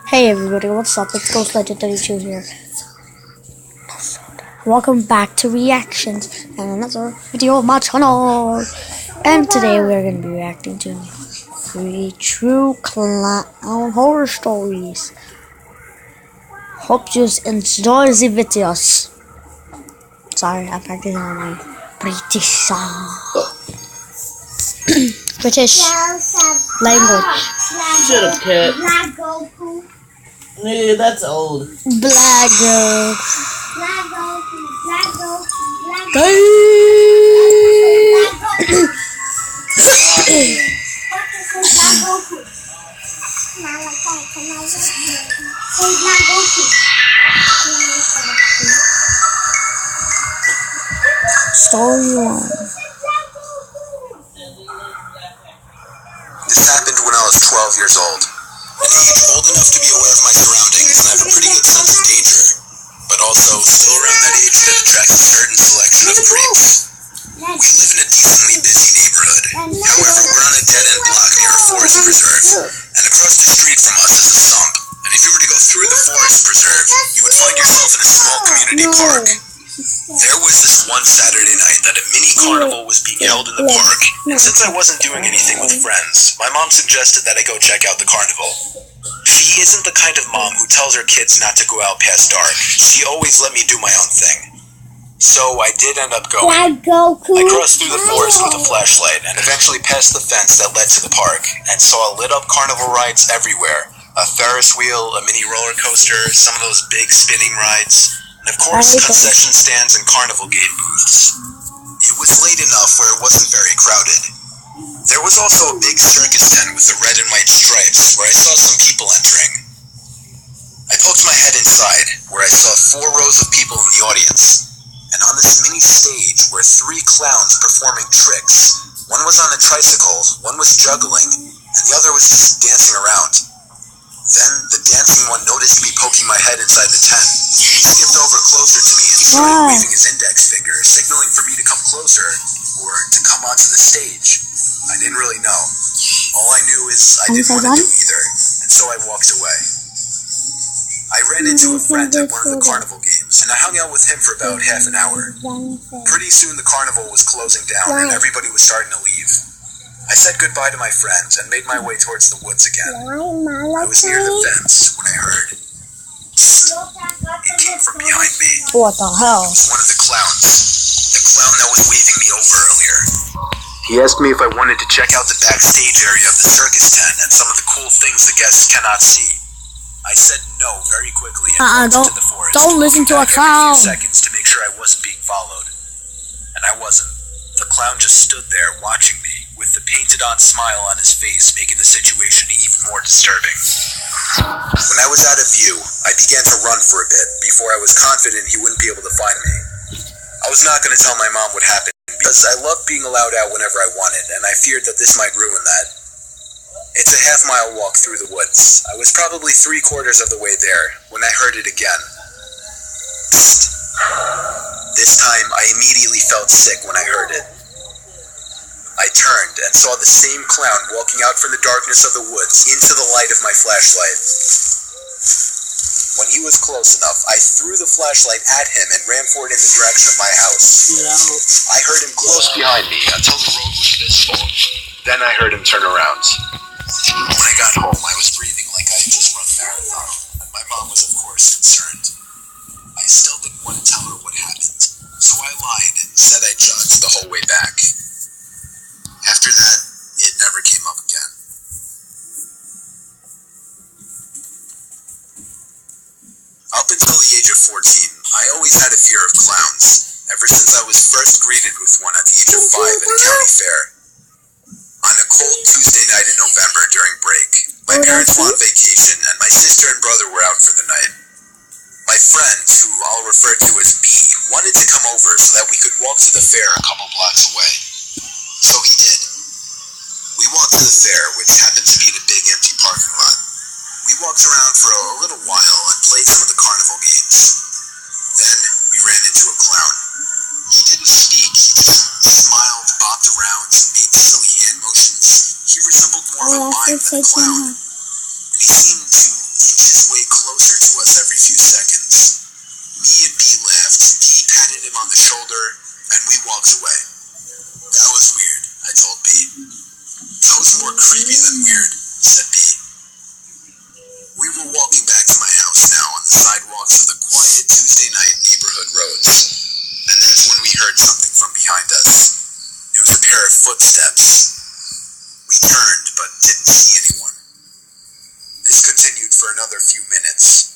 Hey everybody, what's up? It's Ghost Legend 32 here. Welcome back to Reactions and another video of my channel. And today we're going to be reacting to 3 true clown horror stories. Hope you enjoy the videos. Sorry, I'm practicing on my British British language. Shut up, cat. Yeah, that's old. Black girl. Story 1. This happened when I was 12 years old. An age old enough to be aware of my surroundings and have a pretty good sense of danger, but also still around that age that attracts a certain selection of creeps. We live in a decently busy neighborhood. However, we're on a dead-end block near a forest preserve, and across the street from us is a sump. And if you were to go through the forest preserve, you would find yourself in a small community park. There was this one Saturday night that a mini carnival was being held in the park, and since I wasn't doing anything with friends, my mom suggested that I go check out the carnival. She isn't the kind of mom who tells her kids not to go out past dark. She always let me do my own thing. So I did end up going. I crossed through the forest with a flashlight and eventually passed the fence that led to the park and saw lit up carnival rides everywhere. A Ferris wheel, a mini roller coaster, some of those big spinning rides, and of course concession stands and carnival gate booths. It was late enough where it wasn't very crowded. There was also a big circus tent with the red and white stripes where I saw some people entering. I poked my head inside where I saw 4 rows of people in the audience. And on this mini stage were 3 clowns performing tricks. One was on a tricycle, one was juggling, and the other was just dancing around. Then the dancing one noticed me poking my head inside the tent. He skipped over closer to me and started waving his index finger, signaling for me to come closer, or to come onto the stage. I didn't really know. All I knew is I didn't want to do either, and so I walked away. I ran into a friend at one of the carnival games, and I hung out with him for about half an hour. Pretty soon the carnival was closing down, and everybody was starting to leave. I said goodbye to my friends and made my way towards the woods again. I was near the fence when I heard, it came from behind me. What the hell? It was one of the clowns. The clown that was waving me over earlier. He asked me if I wanted to check out the backstage area of the circus tent and some of the cool things the guests cannot see. I said no very quickly and walked into the forest. Don't listen to a clown. Every few seconds to make sure I wasn't being followed. And I wasn't. The clown just stood there watching me, with the painted-on smile on his face making the situation even more disturbing. When I was out of view, I began to run for a bit before I was confident he wouldn't be able to find me. I was not going to tell my mom what happened because I loved being allowed out whenever I wanted, and I feared that this might ruin that. It's a half-mile walk through the woods. I was probably 3/4 of the way there when I heard it again. Psst. This time, I immediately felt sick when I heard it. I turned and saw the same clown walking out from the darkness of the woods into the light of my flashlight. When he was close enough, I threw the flashlight at him and ran for it in the direction of my house. I heard him close behind me until the road was this full. Then I heard him turn around. When I got home, I was breathing like I had just run a marathon, and my mom was of course concerned. I still didn't want to tell her what happened, so I lied and said I jogged the whole way back. After that, it never came up again. Up until the age of 14, I always had a fear of clowns, ever since I was first greeted with one at the age of 5 at a county fair. On a cold Tuesday night in November during break, my parents were on vacation and my sister and brother were out for the night. My friend, who I'll refer to as B, wanted to come over so that we could walk to the fair a couple blocks away. So he did. We walked to the fair, which happened to be in a big empty parking lot. We walked around for a little while and played some of the carnival games. Then we ran into a clown. He didn't speak, he just smiled, bopped around, made silly hand motions. He resembled more of a mime than a clown. and he seemed to inch his way closer to us every few seconds. Me and B laughed, P patted him on the shoulder, and we walked away. That was weird, I told B. That was more creepy than weird, said B. We were walking back to my house now on the sidewalks of the quiet Tuesday night neighborhood roads, and that's when we heard something from behind us. It was a pair of footsteps. We turned, but didn't see anyone. This continued for another few minutes.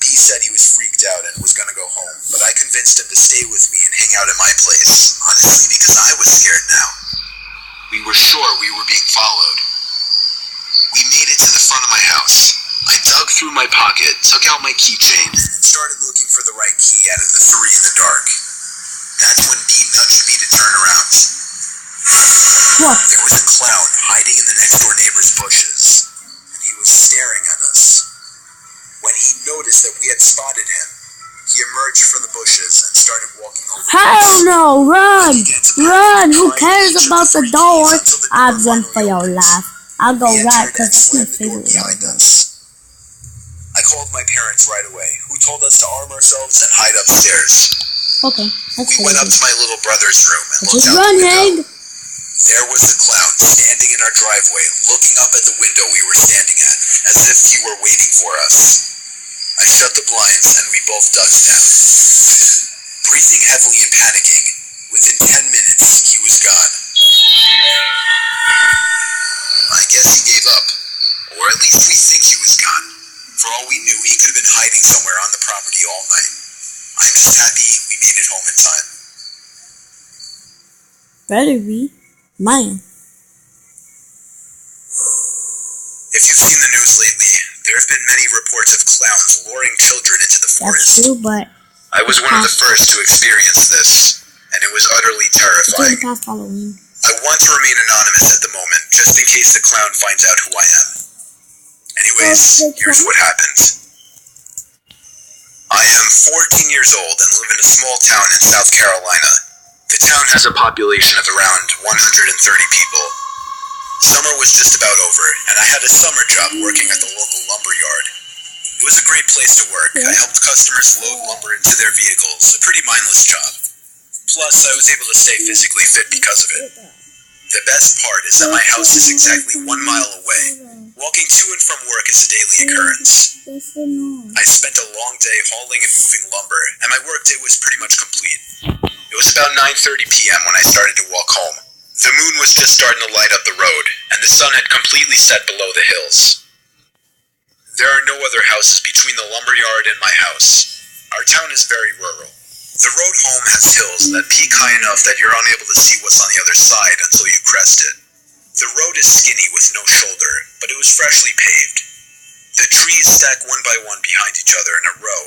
B said he was freaked out and was gonna go home, but I convinced him to stay with me and hang out at my place, honestly because I was scared now. We were sure we were being followed. We made it to the front of my house. I dug through my pocket, took out my keychain, and started looking for the right key out of the three in the dark. That's when B nudged me to turn around. What? There was a clown hiding in the next door neighbor's bushes, and he was staring at us. When he noticed that we had spotted him, he emerged from the bushes and started walking over to Hell us. no! Run! He began to Run! Who try cares each of about the three door? keys until the I'll door run for finally your opened. life. I'll go We right entered because and that's my slammed the door favorite behind one. us. I called my parents right away, who told us to arm ourselves and hide upstairs. Okay, that's We went up to my little brother's room and looked Just out run, the window. Hank! There was the clown standing in our driveway, looking up at the window we were standing at, as if he were waiting for us. I shut the blinds and we both ducked down. Breathing heavily and panicking, within 10 minutes, he was gone. I guess he gave up, or at least we think he was gone. For all we knew, he could have been hiding somewhere on the property all night. I'm just happy we made it home in time. Better be. Man. If you've seen the news lately, there have been many reports of clowns luring children into the That's forest. true, but I was one of the first to experience this, and it was utterly it's only terrifying. past Halloween. I want to remain anonymous at the moment, just in case the clown finds out who I am. Anyways, here's what happened. I am 14 years old and live in a small town in South Carolina. The town has a population of around 130 people. Summer was just about over, and I had a summer job working at the local lumber yard. It was a great place to work. I helped customers load lumber into their vehicles, a pretty mindless job. Plus, I was able to stay physically fit because of it. The best part is that my house is exactly 1 mile away. Walking to and from work is a daily occurrence. I spent a long day hauling and moving lumber, and my workday was pretty much complete. It was about 9:30 p.m. when I started to walk home. The moon was just starting to light up the road, and the sun had completely set below the hills. There are no other houses between the lumberyard and my house. Our town is very rural. The road home has hills that peak high enough that you're unable to see what's on the other side until you crest it. The road is skinny with no shoulder, but it was freshly paved. The trees stack one by one behind each other in a row,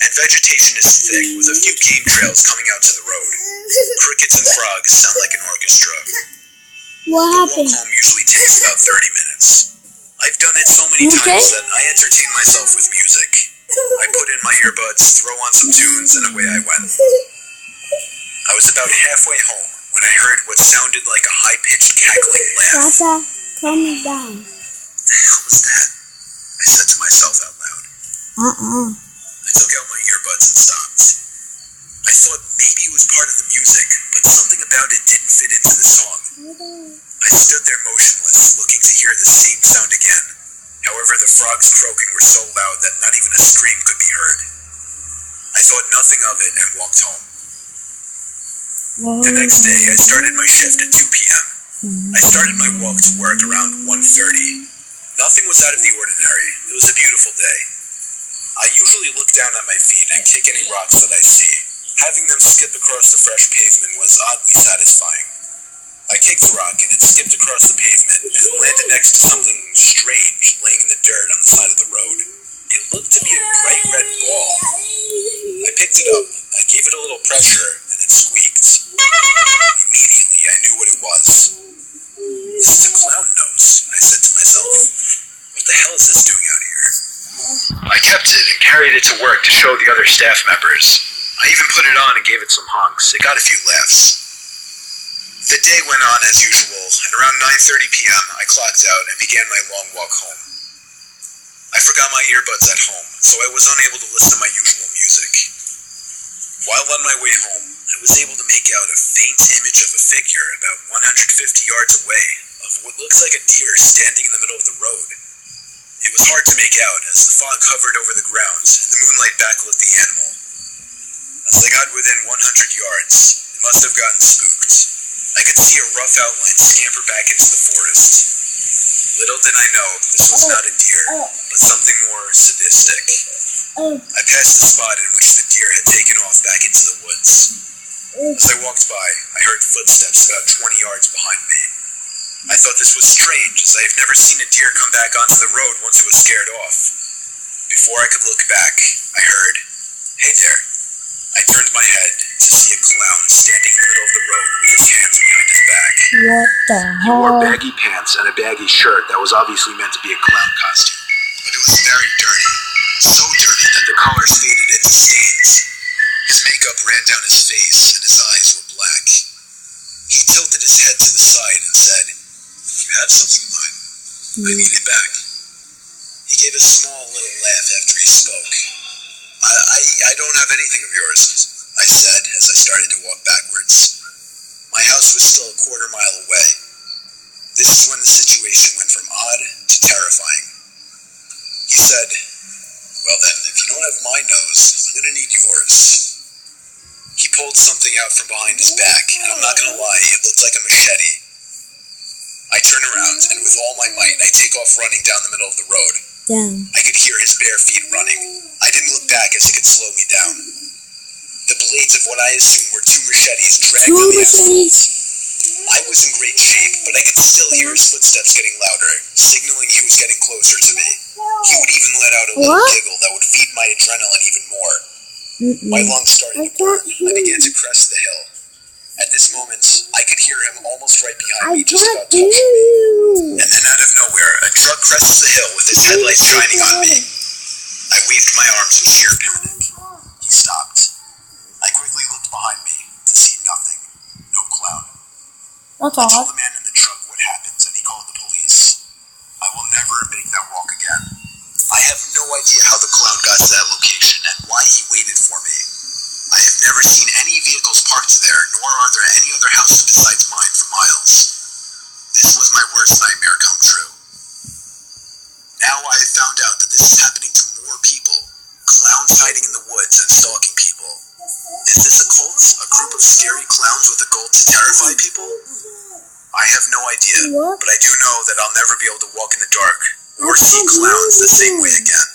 and vegetation is thick with a few game trails coming out to the road. Crickets and frogs sound like an orchestra. What The walk happened? home usually takes about 30 minutes. I've done it so many times that I entertain myself with music. I put in my earbuds, throw on some tunes, and away I went. I was about halfway home when I heard what sounded like a high-pitched cackling laugh. Tata, calm me down. The hell was that? I said to myself out loud. I took out my earbuds and stopped. I thought maybe it was part of the music, but something about it didn't fit into the song. I stood there motionless, looking to hear the same sound again. However, the frogs croaking were so loud that not even a scream could be heard. I thought nothing of it and walked home. The next day, I started my shift at 2 p.m. I started my walk to work around 1:30. Nothing was out of the ordinary. It was a beautiful day. I usually look down at my feet and kick any rocks that I see. Having them skip across the fresh pavement was oddly satisfying. I kicked the rock and it skipped across the pavement and landed next to something strange laying in the dirt on the side of the road. It looked to be a bright red ball. I picked it up, I gave it a little pressure, and it squeaked. Immediately, I knew what it was. This is a clown nose, I said to myself. What the hell is this doing out here? I kept it and carried it to work to show the other staff members. I even put it on and gave it some honks. It got a few laughs. The day went on as usual, and around 9:30 p.m. I clocked out and began my long walk home. was at home, so I was unable to listen to my usual music. While on my way home, I was able to make out a faint image of a figure about 150 yards away of what looks like a deer standing in the middle of the road. It was hard to make out as the fog hovered over the grounds and the moonlight backlit the animal. As I got within 100 yards, it must have gotten spooked. I could see a rough outline scamper back into the forest. Little did I know this was not a deer, but something more sadistic. I passed the spot in which the deer had taken off back into the woods. As I walked by, I heard footsteps about 20 yards behind me. I thought this was strange, as I have never seen a deer come back onto the road once it was scared off. Before I could look back, I heard, "Hey there." I turned my head to see a clown standing in the middle of the road with his hands behind his back. What the He wore hell? baggy pants and a baggy shirt that was obviously meant to be a clown costume, but it was very dirty. So dirty that the colors faded into stains. His makeup ran down his face and his eyes were black. He tilted his head to the side and said, "You have something of mine. I need it back." He gave a small little laugh after he spoke. I don't have anything of yours, I said as I started to walk backwards. My house was still a quarter mile away. This is when the situation went from odd to terrifying. He said, "Well then, if you don't have my nose, I'm gonna need yours." He pulled something out from behind his back, and I'm not gonna lie, it looked like a machete. I turn around, and with all my might, I take off running down the middle of the road. Damn. I could hear his bare feet running. I didn't look back as he could slow me down. The blades of what I assumed were two machetes dragged on the asphalt. I was in great shape, but I could still hear his footsteps getting louder, signaling he was getting closer to me. He would even let out a little giggle that would feed my adrenaline even more. My lungs started to burn. I began to crest the hill. At this moment, I could hear him almost right behind me, just about touching me. And then out of nowhere, a truck crests the hill with its headlights shining on me. I waved my arms in sheer panic. He stopped. I quickly looked behind me to see nothing. No clown. That's I told odd. the man in the truck what happened and he called the police. I will never make that walk again. I have no idea how the clown got to that location and why he waited for me. I have never seen any vehicles parked there, nor are there any other houses besides mine for miles. This was my worst nightmare come true. Now I have found out that this is happening to more people. Clowns hiding in the woods and stalking people. Is this a cult? A group of scary clowns with a goal to terrify people? I have no idea, but I do know that I'll never be able to walk in the dark or see clowns the same way again.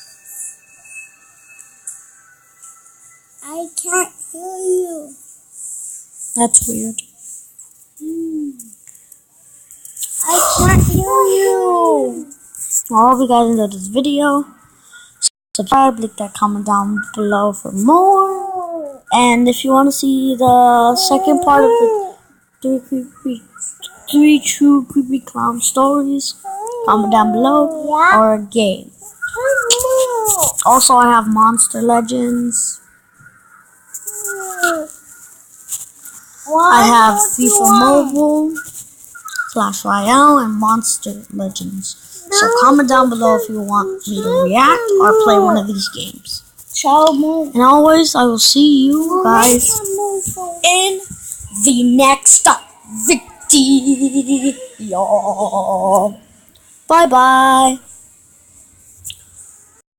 I can't hear you. That's weird. I can't hear you. I hope you guys enjoyed this video. Subscribe, click that comment down below for more. And if you want to see the second part of the three true creepy clown stories, comment down below, or a game. Also, I have Monster Legends. I have FIFA Mobile, Clash Royale, and Monster Legends. So comment down below if you want me to react or play one of these games. And always, I will see you guys in the next video. Bye bye.